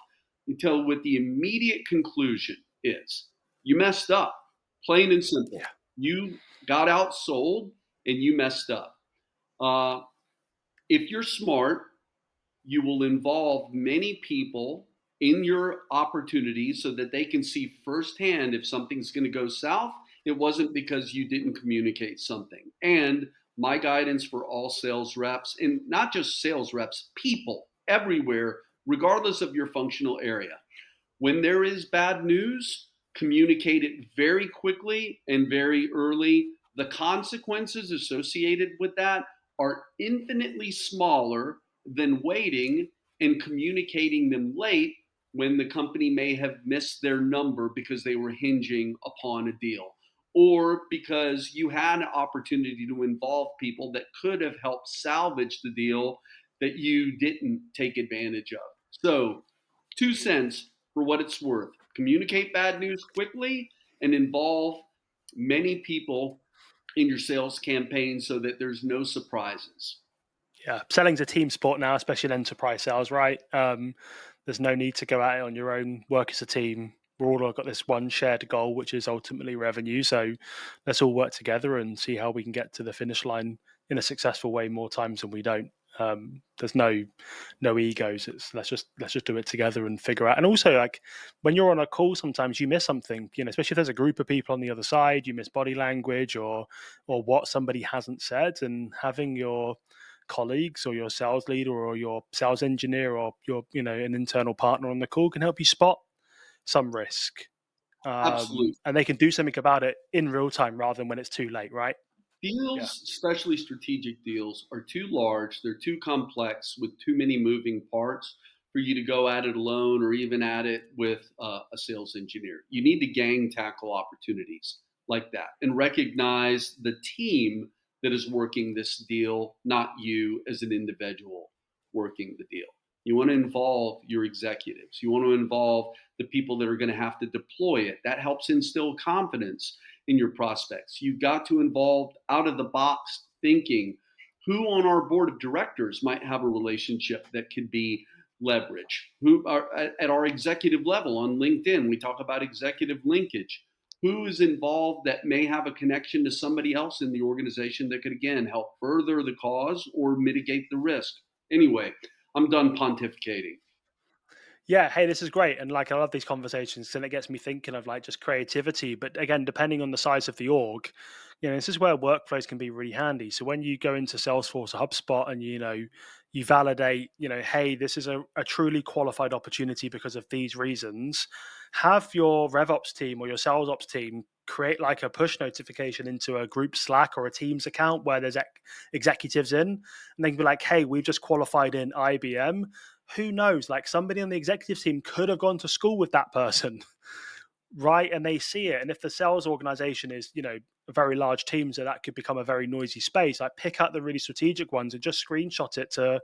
until with the immediate conclusion is you messed up, plain and simple. Yeah. You got outsold and you messed up. Uh, if you're smart, you will involve many people in your opportunities so that they can see firsthand if something's going to go south. It wasn't because you didn't communicate something. And my guidance for all sales reps, and not just sales reps, people everywhere, regardless of your functional area, when there is bad news, communicate it very quickly and very early. The consequences associated with that are infinitely smaller than waiting and communicating them late when the company may have missed their number because they were hinging upon a deal. or because you had an opportunity to involve people that could have helped salvage the deal that you didn't take advantage of. So, 2 cents for what it's worth. Communicate bad news quickly and involve many people in your sales campaign so that there's no surprises. Yeah, selling's a team sport now, especially in enterprise sales, right? There's no need to go at it on your own. Work as a team. We're all got this one shared goal, which is ultimately revenue. So let's all work together and see how we can get to the finish line in a successful way more times than we don't. There's no egos. It's let's just do it together and figure out. And also, like when you're on a call, sometimes you miss something. Especially if there's a group of people on the other side, you miss body language or what somebody hasn't said, and having your colleagues or your sales leader or your sales engineer or your an internal partner on the call can help you spot some risk, Absolutely. and they can do something about it in real time rather than when it's too late, right? Yeah. Deals, especially strategic deals, are too large, they're too complex with too many moving parts for you to go at it alone or even at it with a sales engineer. You need to gang tackle opportunities like that and recognize the team that is working this deal, not you as an individual working the deal. You want to involve your executives. You want to involve the people that are going to have to deploy it. That helps instill confidence in your prospects. You've got to involve out of the box thinking. Who on our board of directors might have a relationship that could be leverage? Who are at our executive level on LinkedIn? We talk about executive linkage. Who is involved that may have a connection to somebody else in the organization that could again help further the cause or mitigate the risk? Anyway, I'm done pontificating. Yeah, hey, this is great. And like I love these conversations and it gets me thinking of like just creativity. But again, depending on the size of the org, this is where workflows can be really handy. So when you go into Salesforce or HubSpot and you validate, hey, this is a truly qualified opportunity because of these reasons, have your RevOps team or your sales ops team create like a push notification into a group Slack or a Teams account where there's executives in, and they can be like, hey, we've just qualified in IBM. Who knows? Like somebody on the executive team could have gone to school with that person, right? And they see it. And if the sales organization is, a very large team, so that could become a very noisy space, like pick out the really strategic ones and just screenshot it to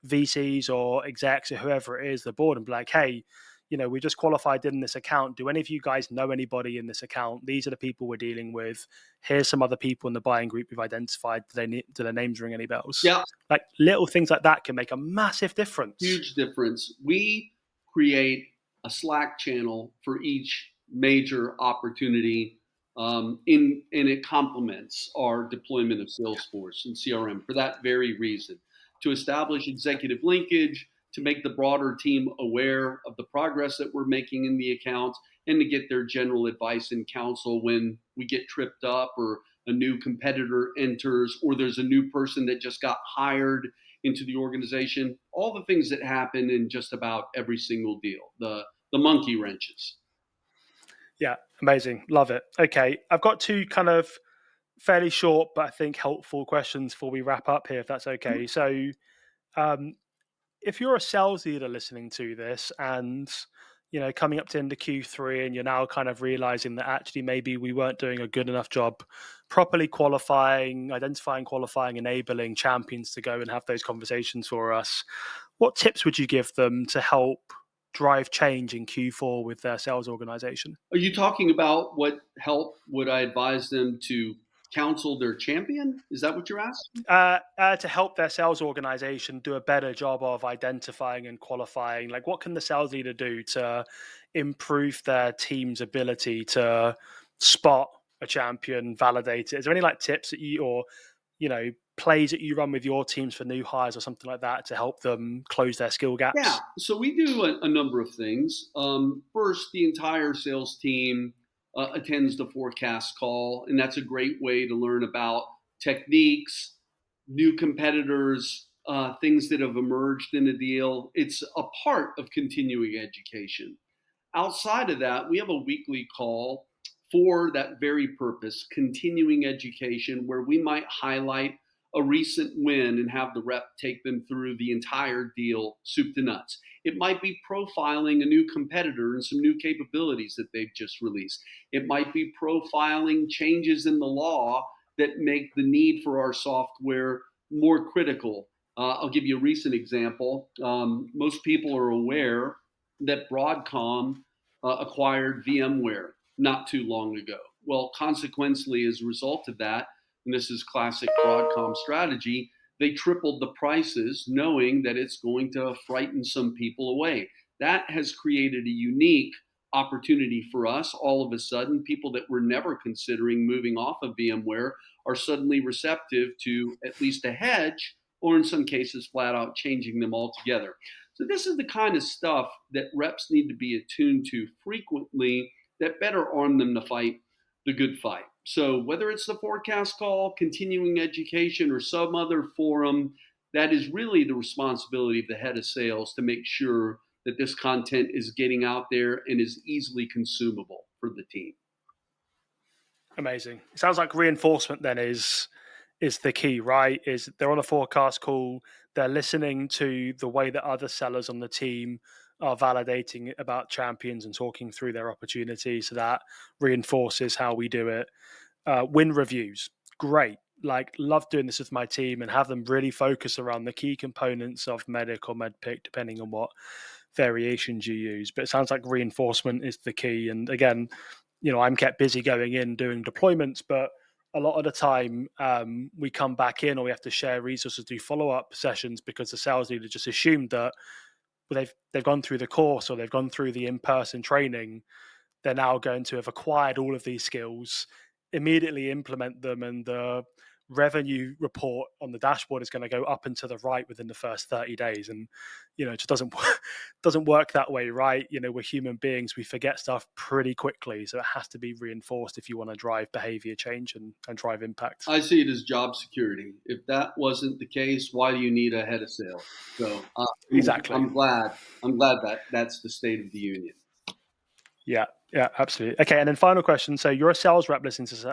VCs or execs or whoever it is, the board, and be like, hey, we just qualified in this account. Do any of you guys know anybody in this account? These are the people we're dealing with. Here's some other people in the buying group we've identified. Do their names ring any bells? Yeah, Like little things like that can make a massive difference. huge difference. We create a Slack channel for each major opportunity, and it complements our deployment of Salesforce and CRM for that very reason, to establish executive linkage, to make the broader team aware of the progress that we're making in the account, and to get their general advice and counsel when we get tripped up or a new competitor enters or there's a new person that just got hired into the organization, all the things that happen in just about every single deal, the monkey wrenches. Yeah, amazing. Love it. Okay, I've got two kind of fairly short but I think helpful questions before we wrap up here, if that's okay. So, um, if you're a sales leader listening to this and coming up to end of Q3 and you're now kind of realizing that actually maybe we weren't doing a good enough job properly qualifying, identifying, qualifying, enabling champions to go and have those conversations for us, what tips would you give them to help drive change in Q4 with their sales organization? Are you talking about what help would I advise them to counsel their champion? Is that what you're asking? To help their sales organization do a better job of identifying and qualifying, like what can the sales leader do to improve their team's ability to spot a champion, validate it? Is there any like tips that you or plays that you run with your teams for new hires or something like that to help them close their skill Yeah, gaps? so we do a number of things. First, the entire sales team attends the forecast call, and that's a great way to learn about techniques, new competitors, things that have emerged in a deal. It's a part of continuing education. Outside of that, we have a weekly call for that very purpose, continuing education, where we might highlight a recent win and have the rep take them through the entire deal, soup to nuts. It might be profiling a new competitor and some new capabilities that they've just released. It might be profiling changes in the law that make the need for our software more critical. I'll give you a recent example. Most people are aware that Broadcom acquired VMware not too long ago. Well, consequently, as a result of that, and this is classic Broadcom strategy, they tripled the prices knowing that it's going to frighten some people away. That has created a unique opportunity for us. All of a sudden, people that were never considering moving off of VMware are suddenly receptive to at least a hedge, or in some cases, flat out changing them altogether. So this is the kind of stuff that reps need to be attuned to frequently that better arm them to fight the good fight. So whether it's the forecast call, continuing education, or some other forum, that is really the responsibility of the head of sales to make sure that this content is getting out there and is easily consumable for the team. Amazing. It sounds like reinforcement then is the key, right? Is they're on a forecast call, they're listening to the way that other sellers on the team are validating about champions and talking through their opportunities. So that reinforces how we do it. Win reviews, great. Like, love doing this with my team and have them really focus around the key components of medic or medpick, depending on what variations you use. But it sounds like reinforcement is the key. And again, I'm kept busy going in doing deployments, but a lot of the time we come back in or we have to share resources, do follow-up sessions because the sales leader just assumed that they've gone through the course or they've gone through the in-person training. They're now going to have acquired all of these skills, immediately implement them, and the revenue report on the dashboard is going to go up and to the right within the first 30 days. And, it just doesn't work that way, right? We're human beings. We forget stuff pretty quickly. So it has to be reinforced if you want to drive behavior change and drive impact. I see it as job security. If that wasn't the case, why do you need a head of sales? So Exactly. I'm glad that that's the state of the union. Yeah, absolutely. Okay, and then final question. So you're a sales rep listening to this.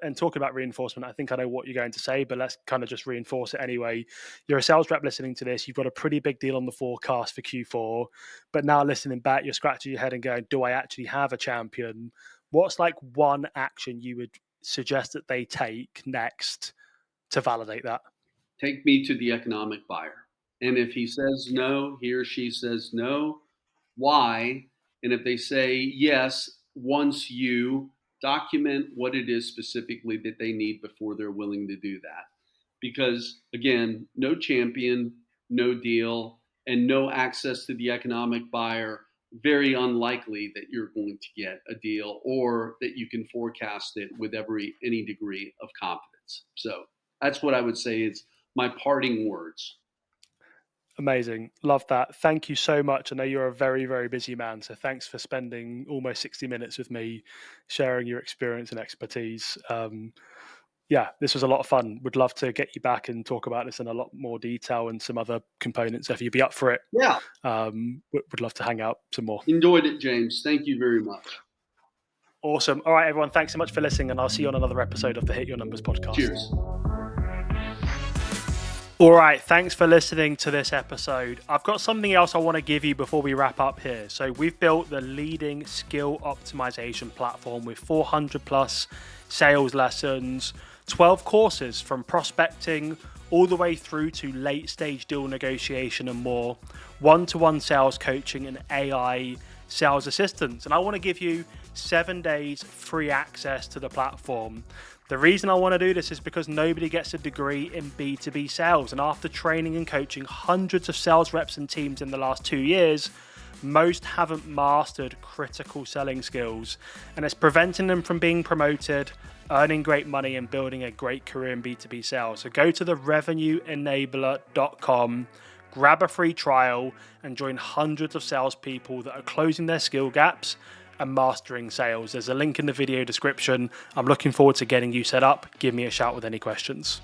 And talking about reinforcement, I think I know what you're going to say, but let's kind of just reinforce it anyway. You're a sales rep listening to this. You've got a pretty big deal on the forecast for Q4, but now listening back, you're scratching your head and going, do I actually have a champion? What's like one action you would suggest that they take next to validate that? Take me to the economic buyer. And if he says no, he or she says no, why? And if they say yes, once you document what it is specifically that they need before they're willing to do that. Because again, no champion, no deal, and no access to the economic buyer, very unlikely that you're going to get a deal or that you can forecast it with any degree of confidence. So that's what I would say is my parting words. Amazing. Love that. Thank you so much. I know you're a very, very busy man. So thanks for spending almost 60 minutes with me, sharing your experience and expertise. This was a lot of fun. Would love to get you back and talk about this in a lot more detail and some other components if you'd be up for it. Yeah. Would love to hang out some more. Enjoyed it, James. Thank you very much. Awesome. All right, everyone. Thanks so much for listening, and I'll see you on another episode of the Hit Your Numbers podcast. Cheers. All right, thanks for listening to this episode. I've got something else I want to give you before we wrap up here. So we've built the leading skill optimization platform with 400 plus sales lessons, 12 courses from prospecting all the way through to late stage deal negotiation and more, one-to-one sales coaching and AI sales assistance. And I want to give you 7 days free access to the platform. The reason I want to do this is because nobody gets a degree in B2B sales. And after training and coaching hundreds of sales reps and teams in the last 2 years, most haven't mastered critical selling skills. And it's preventing them from being promoted, earning great money, and building a great career in B2B sales. So go to the revenueenabler.com, grab a free trial, and join hundreds of salespeople that are closing their skill gaps and mastering sales. There's a link in the video description. I'm looking forward to getting you set up. Give me a shout with any questions.